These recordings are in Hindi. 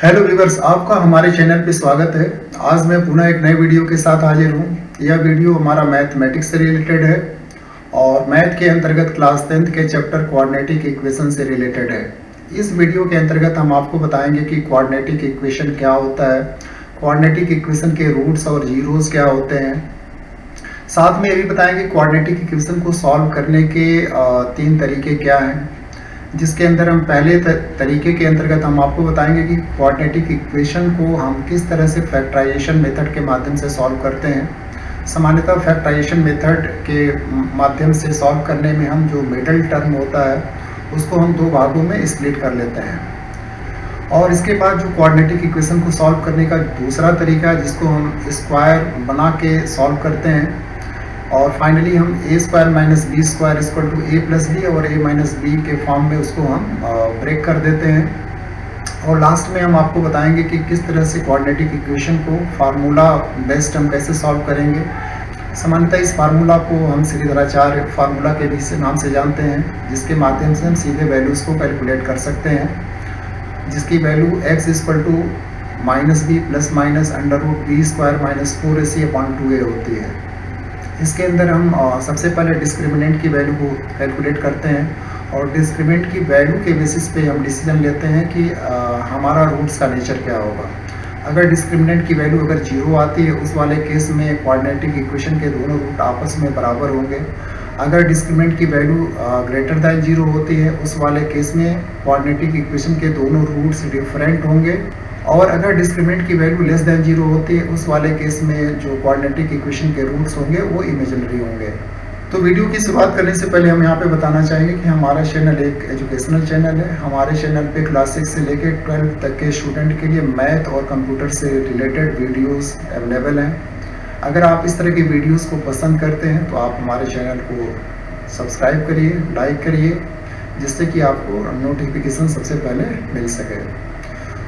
हेलो व्यूअर्स, आपका हमारे चैनल पे स्वागत है। आज मैं पुनः एक नए वीडियो के साथ हाजिर हूँ। यह वीडियो हमारा मैथमेटिक्स से रिलेटेड है और मैथ के अंतर्गत क्लास 10th के चैप्टर क्वाड्रेटिक इक्वेशन से रिलेटेड है। इस वीडियो के अंतर्गत हम आपको बताएंगे कि क्वाड्रेटिक इक्वेशन क्या होता है, क्वाड्रेटिक इक्वेशन के रूट्स और जीरोस क्या होते हैं। साथ में ये भी बताएंगे क्वाड्रेटिक इक्वेशन को सॉल्व करने के 3 तरीके क्या हैं, जिसके अंदर हम पहले तरीके के अंतर्गत हम आपको बताएंगे कि क्वाड्रेटिक इक्वेशन को हम किस तरह से फैक्टराइजेशन मेथड के माध्यम से सॉल्व करते हैं। सामान्यतः फैक्टराइजेशन मेथड के माध्यम से सॉल्व करने में हम जो मिडल टर्म होता है उसको हम 2 भागों में स्प्लिट कर लेते हैं। और इसके बाद जो क्वाड्रेटिक इक्वेशन को सॉल्व करने का दूसरा तरीका है जिसको हम स्क्वायर बना के सॉल्व करते हैं, और फाइनली हम A square minus B square equal to A plus B और ए माइनस बी के फॉर्म में उसको हम ब्रेक कर देते हैं। और लास्ट में हम आपको बताएंगे कि किस तरह से क्वाड्रेटिक इक्वेशन को फार्मूला बेस्ड हम कैसे सॉल्व करेंगे। सामान्यतः इस फार्मूला को हम श्रीधराचार्य फार्मूला के भी से नाम से जानते हैं, जिसके माध्यम से हम सीधे वैल्यूज़ को कैलकुलेट कर सकते हैं, जिसकी value x equal to minus B plus minus under root B square minus 4ac/2a होती है। इसके अंदर हम सबसे पहले डिस्क्रिमिनेंट की वैल्यू को कैलकुलेट करते हैं और डिस्क्रिमिनेंट की वैल्यू के बेसिस पे हम डिसीजन लेते हैं कि हमारा रूट्स का नेचर क्या होगा। अगर डिस्क्रिमिनेंट की वैल्यू अगर 0 आती है उस वाले केस में क्वाड्रेटिक इक्वेशन के दोनों रूट आपस में बराबर होंगे। अगर डिस्क्रिमिनेंट की वैल्यू ग्रेटर दैन 0 होती है उस वाले केस में क्वाड्रेटिक इक्वेशन के दोनों रूट्स डिफरेंट होंगे। और अगर डिस्क्रिमिनेंट की वैल्यू लेस दैन 0 होती है उस वाले केस में जो क्वाड्रेटिक इक्वेशन के रूट्स होंगे वो इमेजिनरी होंगे। तो वीडियो की शुरुआत करने से पहले हम यहाँ पे बताना चाहेंगे कि हमारा चैनल एक एजुकेशनल चैनल है। हमारे चैनल पे क्लास 6 से लेकर 12 तक के स्टूडेंट के लिए मैथ और कंप्यूटर से रिलेटेड वीडियोस अवेलेबल हैं। अगर आप इस तरह की वीडियोस को पसंद करते हैं तो आप हमारे चैनल को सब्सक्राइब करिए, लाइक करिए, जिससे कि आपको नोटिफिकेशन सबसे पहले मिल सके।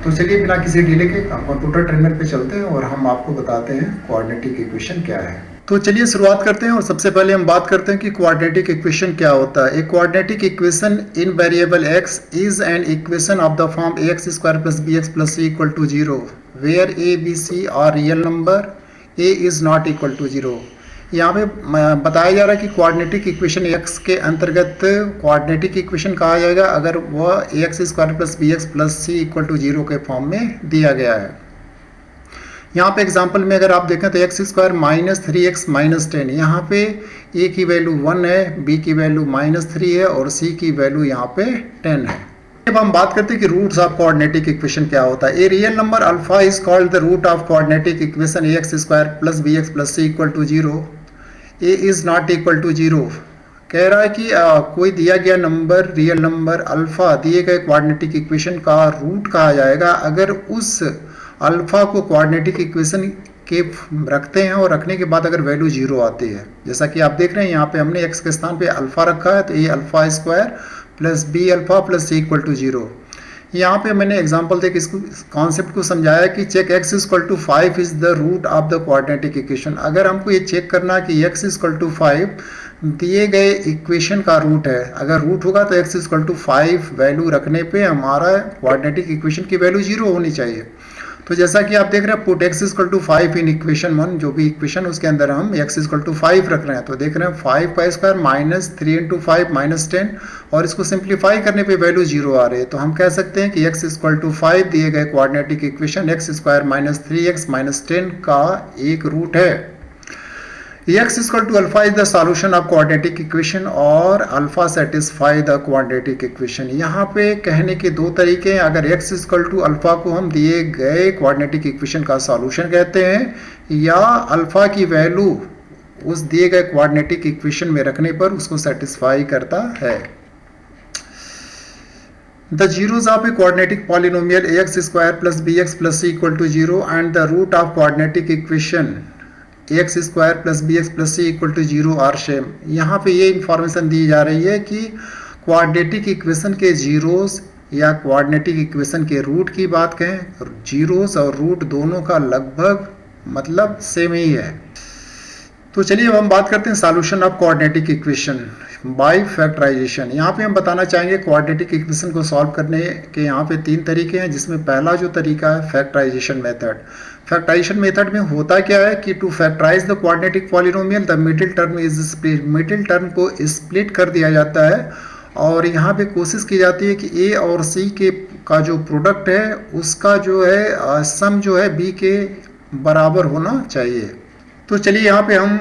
तो चलिए बिना किसी डिले के कंप्यूटर टर्मिनल पे चलते हैं और हम आपको बताते हैं क्वाड्रेटिक इक्वेशन क्या है। तो चलिए शुरुआत करते हैं और सबसे पहले हम बात करते हैं कि क्वाड्रेटिक इक्वेशन क्या होता है। एक quadratic equation in variable x is an equation of the form ax square plus bx plus c equal to 0 where a b c are real number, a is not equal to 0। यहाँ पे बताया जा रहा है कि क्वाड्रेटिक इक्वेशन x के अंतर्गत क्वाड्रेटिक इक्वेशन कहा जाएगा अगर वह ax square plus bx plus c equal to 0 के फॉर्म में दिया गया है। यहाँ पे एग्जांपल में अगर आप देखें तो x square minus 3x minus 10, यहाँ पे a की वैल्यू 1 है, b की वैल्यू माइनस 3 है और c की वैल्यू यहाँ पे 10 है। अब हम बात करते हैं कि रूट्स ऑफ क्वाड्रेटिक इक्वेशन क्या होता है। A real number alpha is called the root of quadratic equation ax square plus bx plus c equal to 0, a is not equal to 0। कह रहा है कि कोई दिया गया नंबर रियल नंबर अल्फा दिए गए क्वाड्रेटिक इक्वेशन का रूट कहा जाएगा अगर उस अल्फा को क्वाड्रेटिक इक्वेशन के रखते हैं और रखने के बाद अगर वैल्यू 0 आती है। जैसा कि आप देख रहे हैं यहाँ पे हमने x के स्थान पे अल्फा रखा है, तो ये alpha square plus B alpha plus C equal to 0। यहाँ पे मैंने एग्जांपल देख इसको कॉन्सेप्ट को समझाया कि check x equal to 5 is the root of the quadratic equation. अगर हमको ये चेक करना कि x इक्वल टू 5 दिए गए इक्वेशन का रूट है, अगर रूट होगा तो x इक्वल टू 5 वैल्यू रखने पे हमारा क्वाड्रेटिक इक्वेशन की वैल्यू 0 होनी चाहिए। तो जैसा कि आप देख रहे हैं put x equal to 5 in equation 1, जो भी इक्वेशन उसके अंदर हम x इक्वल टू 5 रख रहे हैं। तो देख रहे हैं 5 का स्क्वायर माइनस 3 इंटू 5 माइनस 10 और इसको सिंप्लीफाई करने पे वैल्यू 0 आ रही है। तो हम कह सकते हैं कि x इक्वल टू 5 दिए गए quadratic equation x square minus 3x minus 10 का एक रूट है। x equal to alpha is the solution of quadratic equation और alpha satisfy the quadratic equation. यहाँ पे कहने के 2 तरीके हैं। अगर x इक्वल टू अल्फा को हम दिए गए क्वाड्रेटिक इक्वेशन का सॉल्यूशन कहते हैं या अल्फा की वैल्यू उस दिए गए क्वाड्रेटिक इक्वेशन में रखने पर उसको सेटिस्फाई करता है। The zeros of a quadratic polynomial ax square plus bx plus c equal to 0 and the root of quadratic equation ax square plus bx plus c equal to 0 are same. यहाँ पे ये इंफॉर्मेशन दी जा रही है कि क्वाड्रेटिक इक्वेशन के जीरोस या क्वाड्रेटिक इक्वेशन के रूट की बात कहें, जीरोस और रूट दोनों का लगभग मतलब सेम ही है। तो चलिए अब हम बात करते हैं solution of quadratic equation by factorisation. यहाँ पे हम बताना चाहेंगे क्वाड्रेटिक इक्वेशन को सॉल्व करने के यहाँ पे 3 तरीके हैं, जिसमें पहला जो तरीका है फैक्टराइजेशन मेथड। फैक्टराइजेशन मेथड में होता क्या है कि to factorise the quadratic polynomial the middle term is split, middle term को स्प्लिट कर दिया जाता है और यहाँ पे कोशिश की जाती है कि ए और सी के का जो प्रोडक्ट है उसका जो है सम जो है बी के बराबर होना चाहिए। तो चलिए यहाँ पे हम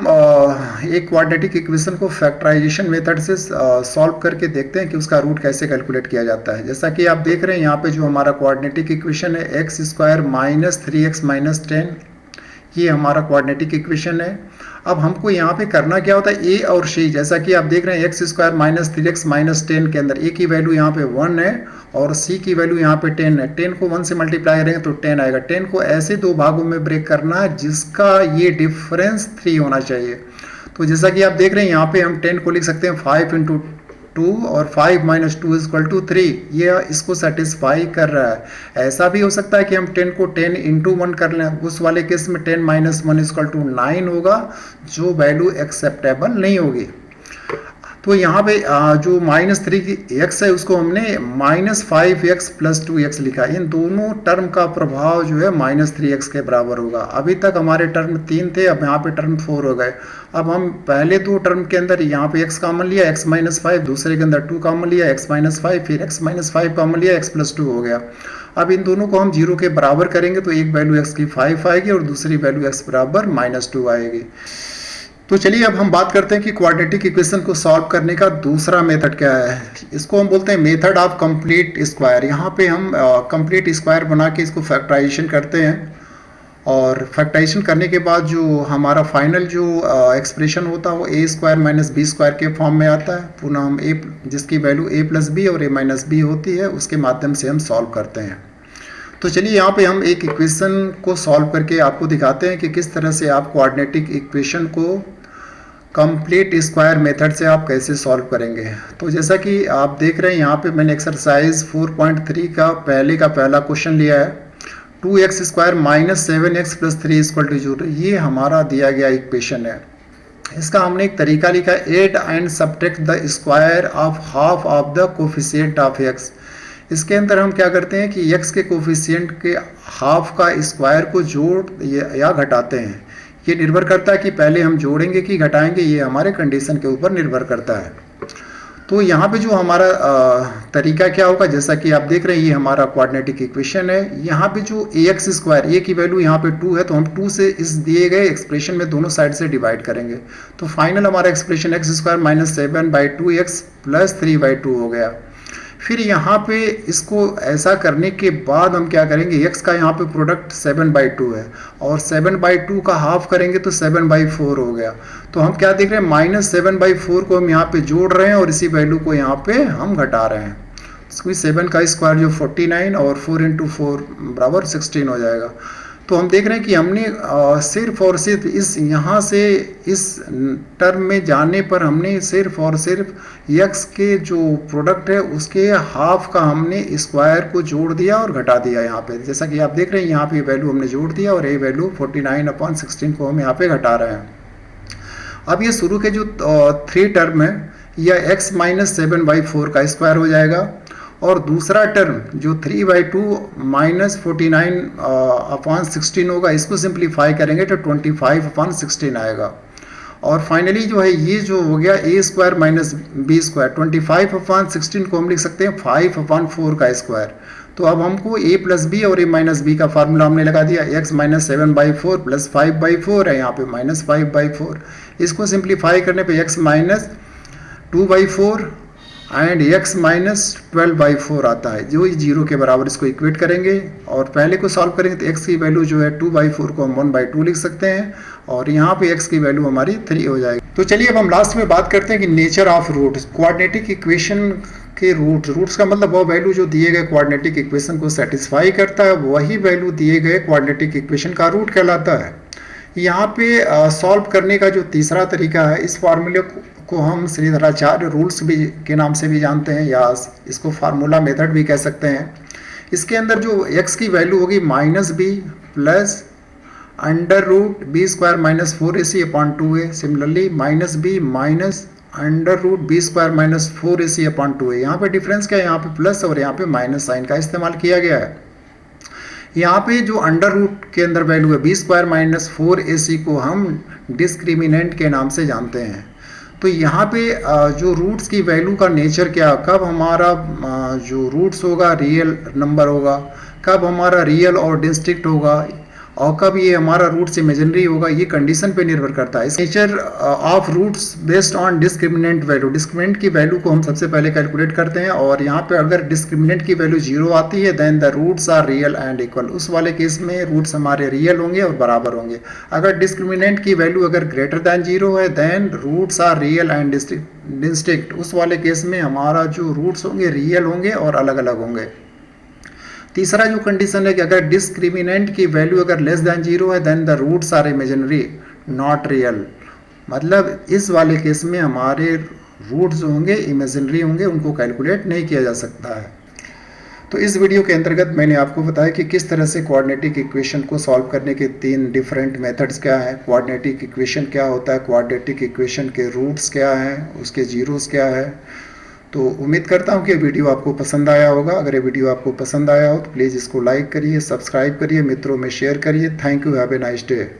एक क्वाड्रेटिक इक्वेशन को फैक्टराइजेशन मेथड से सॉल्व करके देखते हैं कि उसका रूट कैसे कैलकुलेट किया जाता है। जैसा कि आप देख रहे हैं यहाँ पे जो हमारा क्वाड्रेटिक इक्वेशन है x square minus 3x minus 10, ये हमारा क्वाड्रेटिक इक्वेशन है। अब हमको यहाँ पे करना क्या होता है, ए और सी, जैसा कि आप देख रहे हैं x square minus 3x minus 10 के अंदर ए की वैल्यू यहाँ पे 1 है और सी की वैल्यू यहाँ पे 10 है। 10 को 1 से मल्टीप्लाई करेंगे तो 10 आएगा। 10 को ऐसे 2 भागों में ब्रेक करना है जिसका ये डिफरेंस 3 होना चाहिए। तो जैसा कि आप देख रहे हैं यहाँ पे हम 10 को लिख सकते हैं 5 इंटू 2 और 5 माइनस 2 इज इक्वल टू 3, ये इसको सेटिस्फाई कर रहा है। ऐसा भी हो सकता है कि हम 10 को 10 इंटू 1 कर लें, उस वाले केस में 10 माइनस 1 इज इक्वल टू 9 होगा, जो वैल्यू एक्सेप्टेबल नहीं होगी। तो यहाँ पे जो माइनस 3 की एक्स है उसको हमने माइनस 5x प्लस 2x लिखा। इन दोनों टर्म का प्रभाव जो है माइनस 3x के बराबर होगा। अभी तक हमारे टर्म 3 थे, अब यहाँ पे टर्म 4 हो गए। अब हम पहले 2 टर्म के अंदर यहाँ पे x कॉमन लिया x माइनस 5, दूसरे के अंदर 2 कॉमन लिया x माइनस 5, फिर x माइनस 5 कॉमन लिया x प्लस 2 हो गया। अब इन दोनों को हम 0 के बराबर करेंगे तो एक वैल्यू x की 5 आएगी और दूसरी वैल्यू x बराबर माइनस 2 आएगी। तो चलिए अब हम बात करते हैं कि क्वाड्रेटिक इक्वेशन को सॉल्व करने का दूसरा मेथड क्या है। इसको हम बोलते हैं मेथड ऑफ कंप्लीट स्क्वायर। यहाँ पे हम कंप्लीट स्क्वायर बना के इसको फैक्टराइजेशन करते हैं और फैक्टराइजेशन करने के बाद जो हमारा फाइनल जो एक्सप्रेशन होता है वो ए स्क्वायर माइनस बी स्क्वायर के फॉर्म में आता है। पुनः हम ए जिसकी वैल्यू ए प्लस बी और ए माइनस बी होती है उसके माध्यम से हम सॉल्व करते हैं। तो चलिए यहाँ पे हम एक इक्वेशन को सॉल्व करके आपको दिखाते हैं कि किस तरह से आप क्वाड्रेटिक इक्वेशन को कंप्लीट स्क्वायर मेथड से आप कैसे सॉल्व करेंगे। तो जैसा कि आप देख रहे हैं यहाँ पे मैंने एक्सरसाइज 4.3 का पहला क्वेश्चन लिया है। 2x square minus 7x plus 3 equal to 0, ये हमारा दिया गया इक्वेशन है। इसका हमने एक तरीका लिखा है, add and subtract the square of half of the coefficient of x। इसके अंदर हम क्या करते हैं कि x के कोफिशिएंट के हाफ का स्क्वायर को जोड़ या घटाते हैं। ये निर्भर करता है कि पहले हम जोड़ेंगे कि घटाएंगे, ये हमारे कंडीशन के ऊपर निर्भर करता है। तो यहाँ पे जो हमारा तरीका क्या होगा, जैसा कि आप देख रहे हैं ये हमारा क्वाड्रेटिक इक्वेशन है। यहाँ पे जो ax स्क्वायर, ए की वैल्यू यहाँ पे 2 है तो हम 2 से इस दिए गए एक्सप्रेशन में दोनों साइड से डिवाइड करेंगे। तो फाइनल हमारा expression x square minus 7/2x plus 3/2 हो गया। फिर यहाँ पे इसको ऐसा करने के बाद हम क्या करेंगे, x का यहाँ पे प्रोडक्ट 7/2 है और 7/2 का हाफ करेंगे तो 7/4 हो गया। तो हम क्या देख रहे हैं, माइनस 7/4 को हम यहाँ पे जोड़ रहे हैं और इसी वैल्यू को यहाँ पे हम घटा रहे हैं। इसको 7 का स्क्वायर जो 49 और 4 इंटू 4 बराबर 16 हो जाएगा। तो हम देख रहे हैं कि हमने सिर्फ और सिर्फ इस यहाँ से इस टर्म में जाने पर हमने सिर्फ और सिर्फ x के जो प्रोडक्ट है उसके हाफ का हमने स्क्वायर को जोड़ दिया और घटा दिया यहाँ पे। जैसा कि आप देख रहे हैं यहाँ पे वैल्यू हमने जोड़ दिया और ये वैल्यू 49/16 को हम यहाँ पे घटा रहे हैं। अब ये शुरू के जो 3 टर्म है यह x माइनस 7/4 का स्क्वायर हो जाएगा और दूसरा टर्म जो 3/2 माइनस 49/16 होगा, इसको सिंप्लीफाई करेंगे तो 25/16 आएगा। और फाइनली जो है ये जो हो गया a square minus B square, 25/16 को हम लिख सकते हैं 5/4 का स्क्वायर। तो अब हमको a प्लस बी और a माइनस बी का फार्मूला हमने लगा दिया, x माइनस 7/4 प्लस 5/4 है यहाँ पे माइनस 5/4। इसको सिंप्लीफाई करने पे x minus 2/4 and x minus 12/4 आता है, जो 0 के बराबर इसको इक्वेट करेंगे और पहले को सॉल्व करेंगे तो x की वैल्यू जो है 2/4 को हम 1/2 लिख सकते हैं और यहाँ पे x की वैल्यू हमारी 3 हो जाएगी। तो चलिए अब हम लास्ट में बात करते हैं कि nature of root. Quadratic equation के रूट्स का मतलब वो वैल्यू जो दिए गए क्वाड्रेटिक इक्वेशन को सेटिस्फाई करता है, वही वैल्यू दिए गए क्वाड्रेटिक इक्वेशन का रूट कहलाता है। यहाँ पे सॉल्व करने का जो तीसरा तरीका है, इस फार्मूले को हम श्रीधराचार्य रूल्स भी के नाम से भी जानते हैं या इसको फार्मूला मेथड भी कह सकते हैं। इसके अंदर जो x की वैल्यू होगी -b plus under root B square minus 4ac upon 2a, similarly minus B minus under root B square minus 4ac upon 2a। यहाँ पे डिफरेंस क्या है, यहाँ पे प्लस और यहाँ पे माइनस साइन का इस्तेमाल किया गया है। यहाँ पे जो अंडर रूट के अंदर वैल्यू है बी स्क्वायर माइनस 4ac को हम डिस्क्रिमिनेंट के नाम से जानते हैं। तो यहाँ पे जो रूट्स की वैल्यू का नेचर क्या, कब हमारा जो रूट्स होगा रियल नंबर होगा, कब हमारा रियल और डिस्टिंक्ट होगा, और कब ये हमारा रूट्स इमेजिनरी होगा, ये कंडीशन पे निर्भर करता है। Nature of roots based on discriminant value. Discriminant की वैल्यू को हम सबसे पहले कैलकुलेट करते हैं, और यहाँ पे अगर डिस्क्रिमिनेंट की वैल्यू 0 आती है then the roots are real and equal. उस वाले केस में रूट्स हमारे रियल होंगे और बराबर होंगे। अगर डिस्क्रिमिनेंट की वैल्यू अगर ग्रेटर दैन 0 है then roots are real and distinct. उस वाले केस में हमारा जो रूट्स होंगे रियल होंगे और अलग अलग होंगे। तीसरा जो कंडीशन है कि अगर डिस्क्रिमिनेंट की वैल्यू अगर लेस दैन 0 है then the roots are imaginary not real. मतलब इस वाले केस में हमारे रूट्स जो होंगे इमेजिनरी होंगे, उनको कैलकुलेट नहीं किया जा सकता है। तो इस वीडियो के अंतर्गत मैंने आपको बताया कि किस तरह से क्वाड्रेटिक इक्वेशन को सॉल्व करने के 3 डिफरेंट मेथड्स क्या है, क्वाड्रेटिक इक्वेशन क्या होता है, क्वाड्रेटिक इक्वेशन के रूट्स क्या हैं, उसके जीरोस क्या है। तो उम्मीद करता हूँ कि वीडियो आपको पसंद आया होगा। अगर ये वीडियो आपको पसंद आया हो तो प्लीज़ इसको लाइक करिए, सब्सक्राइब करिए, मित्रों में शेयर करिए। Thank you, have a nice day.